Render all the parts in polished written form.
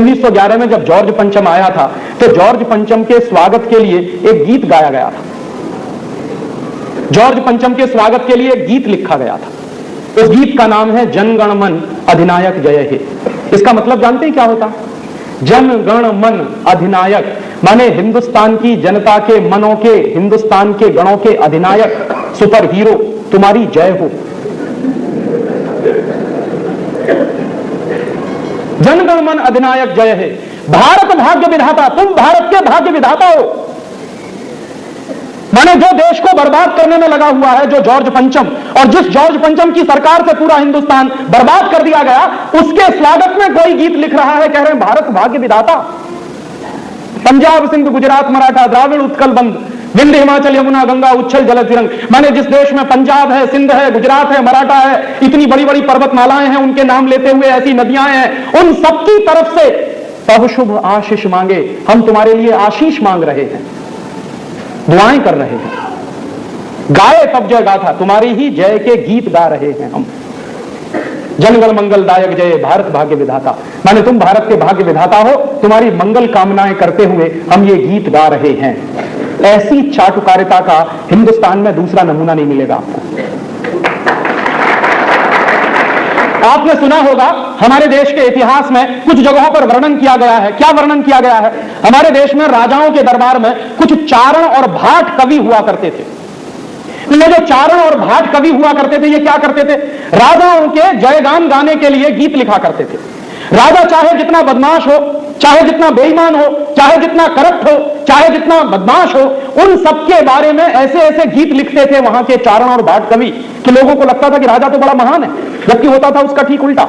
1911 में जब जॉर्ज पंचम आया था तो जॉर्ज पंचम के स्वागत के लिए एक गीत गाया गया था। जॉर्ज पंचम के स्वागत के लिए एक गीत लिखा गया था। उस गीत का नाम है जन गण मन अधिनायक जय हे। इसका मतलब जानते हैं क्या होता है? जन गण मन अधिनायक माने हिंदुस्तान की जनता के मनों के, हिंदुस्तान के गणों के अधिनायक, सुपर हीरो, तुम्हारी जय हो। जन गण मन अधिनायक जय है। भारत भाग्य विधाता, तुम भारत के भाग्य विधाता हो। माने जो देश को बर्बाद करने में लगा हुआ है, जो जॉर्ज पंचम, और जिस जॉर्ज पंचम की सरकार से पूरा हिंदुस्तान बर्बाद कर दिया गया, उसके स्वागत में कोई गीत लिख रहा है, कह रहे हैं भारत भाग्य विधाता। पंजाब सिंध गुजरात मराठा द्राविड़ उत्कल बंद, विंध्य हिमाचल यमुना गंगा उच्छल जल तिरंग। माने जिस देश में पंजाब है, सिंध है, गुजरात है, मराठा है, इतनी बड़ी बड़ी पर्वतमालाएं हैं, उनके नाम लेते हुए ऐसी नदियां हैं, उन सबकी तरफ से तब शुभ आशीष मांगे, हम तुम्हारे लिए आशीष मांग रहे हैं, दुआएं कर रहे हैं। गाए तब जय गाथा, तुम्हारी ही जय के गीत गा रहे हैं हम। जनगण मंगलदायक जय, भारत भाग्य विधाता। माने तुम भारत के भाग्य विधाता हो, तुम्हारी मंगल कामनाएं करते हुए हम ये गीत गा रहे हैं। ऐसी चाटुकारिता का हिंदुस्तान में दूसरा नमूना नहीं मिलेगा आपको। आपने सुना होगा हमारे देश के इतिहास में कुछ जगहों पर वर्णन किया गया है। क्या वर्णन किया गया है? हमारे देश में राजाओं के दरबार में कुछ चारण और भाट कवि हुआ करते थे। ये जो चारण और भाट कवि हुआ करते थे, ये क्या करते थे? राजाओं के जयगान गाने के लिए गीत लिखा करते थे। राजा चाहे जितना बदमाश हो, चाहे जितना बेईमान हो, चाहे जितना करप्ट हो, चाहे जितना बदमाश हो, उन सबके बारे में ऐसे ऐसे गीत लिखते थे वहां के चारण और भाट कवि कि लोगों को लगता था कि राजा तो बड़ा महान है, जबकि होता था उसका ठीक उल्टा।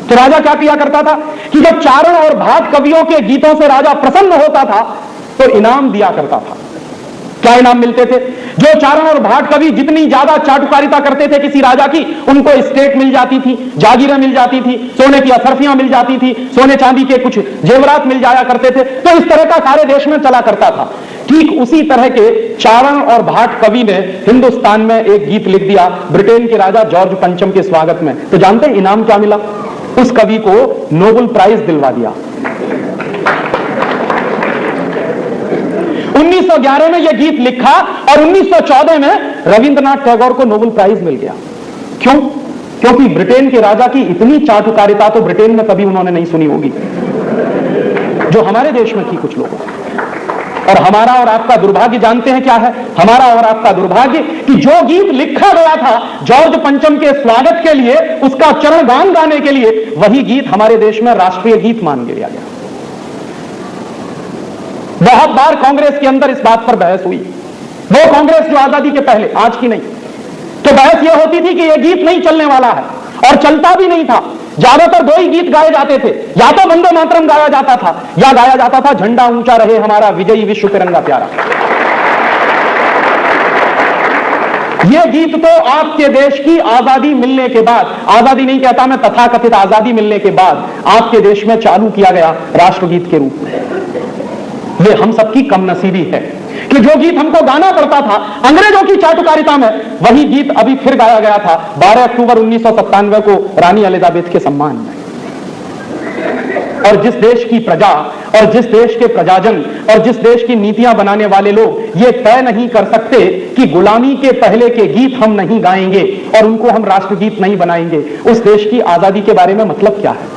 तो राजा क्या किया करता था कि जब चारण और भाट कवियों के गीतों से राजा प्रसन्न होता था तो इनाम दिया करता था। क्या इनाम मिलते थे? जो चारण और भाट कवि जितनी ज्यादा चाटुकारिता करते थे किसी राजा की, उनको एस्टेट मिल जाती थी, जागीरें मिल जाती थी, सोने की असरफियां मिल जाती थी, सोने चांदी के कुछ जेवरात मिल जाया करते थे। तो इस तरह का सारे देश में चला करता था। ठीक उसी तरह के चारण और भाट कवि ने हिंदुस्तान में एक गीत लिख दिया ब्रिटेन के राजा जॉर्ज पंचम के स्वागत में। तो जानते हैं इनाम क्या मिला? उस कवि को नोबेल प्राइज दिलवा दिया। 1911 में यह गीत लिखा और 1914 में रविंद्रनाथ टैगोर को नोबेल प्राइज मिल गया। क्यों? क्योंकि ब्रिटेन के राजा की इतनी चाटुकारिता तो ब्रिटेन में कभी उन्होंने नहीं सुनी होगी जो हमारे देश में थी कुछ लोगों। और हमारा और आपका दुर्भाग्य जानते हैं क्या है? हमारा और आपका दुर्भाग्य कि जो गीत लिखा गया था जॉर्ज पंचम के स्वागत के लिए, उसका चरणगान गाने के लिए, वही गीत हमारे देश में राष्ट्रीय गीत मान लिया गया। बहुत बार कांग्रेस के अंदर इस बात पर बहस हुई। वो कांग्रेस जो आजादी के पहले, आज की नहीं, तो बहस यह होती थी कि यह गीत नहीं चलने वाला है, और चलता भी नहीं था। ज्यादातर दो ही गीत गाए जाते थे, या तो वंदे मातरम गाया जाता था या गाया जाता था झंडा ऊंचा रहे हमारा विजयी विश्व तिरंगा प्यारा। यह गीत तो आपके देश की आजादी मिलने के बाद, आजादी नहीं कहता मैं, तथाकथित आजादी मिलने के बाद आपके देश में चालू किया गया राष्ट्रगीत के रूप में। ये हम सबकी कमनसीबी है कि जो गीत हमको गाना पड़ता था अंग्रेजों की चाटुकारिता में, वही गीत अभी फिर गाया गया था 12 अक्टूबर 1997 को रानी एलिजाबेथ के सम्मान में। और जिस देश की प्रजा और जिस देश के प्रजाजन और जिस देश की नीतियां बनाने वाले लोग ये तय नहीं कर सकते कि गुलामी के पहले के गीत हम नहीं गाएंगे और उनको हम राष्ट्रगीत नहीं बनाएंगे, उस देश की आजादी के बारे में मतलब क्या है?